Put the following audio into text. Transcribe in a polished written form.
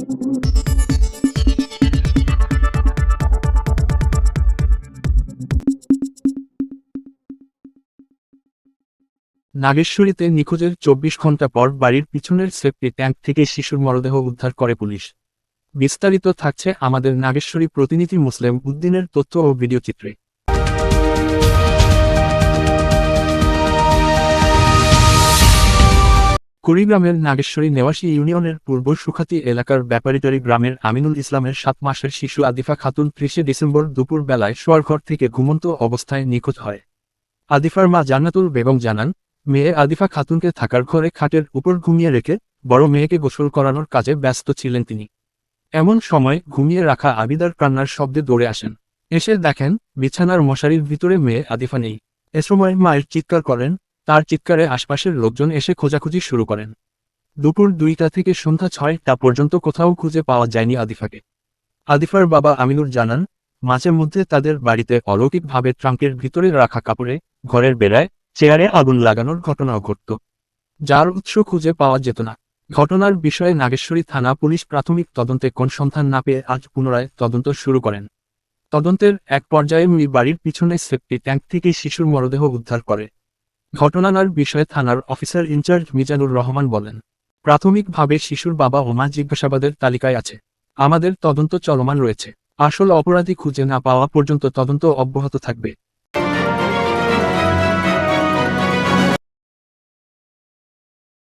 নাগেশ্বরীতে নিখোঁজের ২৪ ঘণ্টা পর বাড়ির পিছনের সেফটি ট্যাঙ্ক থেকে শিশুর মরদেহ উদ্ধার করে পুলিশ। বিস্তারিত থাকছে আমাদের নাগেশ্বরী প্রতিনিধি মুসলিম উদ্দিনের তথ্য ও ভিডিওচিত্রে। কুড়িগ্রামের নাগেশ্বরী নেওয়াশী ইউনিয়নের পূর্ব সুখাতি এলাকার ব্যাপারীটারি গ্রামের আমিনুল ইসলামের ৭ মাসের শিশু আদিফা খাতুন ৩০ ডিসেম্বর দুপুর বেলায় শোয়ার ঘর থেকে ঘুমন্ত অবস্থায় নিখোঁজ হয়। আদিফার মা জান্নাতুল বেগম জানান, মেয়ে আদিফা খাতুনকে থাকার ঘরে খাটের উপর ঘুমিয়ে রেখে বড় মেয়েকে গোসল করানোর কাজে ব্যস্ত ছিলেন তিনি। এমন সময় ঘুমিয়ে রাখা আবিদার কান্নার শব্দে দৌড়ে আসেন। এসে দেখেন বিছানার মশারির ভিতরে মেয়ে আদিফা নেই। এ সময় মায়ের চিৎকার করেন, তার চিৎকারে আশপাশের লোকজন এসে খোঁজাখুঁজি শুরু করেন। দুপুর ২টা থেকে সন্ধ্যা ৬টা পর্যন্ত কোথাও খুঁজে পাওয়া যায়নি আদিফাকে। আদিফার বাবা আমিনুর জানান, মাঝে মধ্যে তাদের বাড়িতে অলৌকিকভাবে ট্রাঙ্কের ভিতরে রাখা কাপড়ে, ঘরের বেড়ায়, চেয়ারে আগুন লাগানোর ঘটনাও ঘটত, যার উৎস খুঁজে পাওয়া যেত না। ঘটনার বিষয়ে নাগেশ্বরী থানা পুলিশ প্রাথমিক তদন্তে কোন সন্ধান না পেয়ে আজ পুনরায় তদন্ত শুরু করেন। তদন্তের এক পর্যায়ে বাড়ির পিছনে সেফটি ট্যাঙ্ক থেকে শিশুর মরদেহ উদ্ধার করে। ঘটনার বিষয়ে থানার অফিসার ইনচার্জ মিজানুর রহমান বলেন, প্রাথমিকভাবে শিশুর বাবা ও মা জিজ্ঞাসাবাদের তালিকায় আছে। আমাদের তদন্ত চলমান রয়েছে। আসল অপরাধী খুঁজে না পাওয়া পর্যন্ত তদন্ত অব্যাহত থাকবে।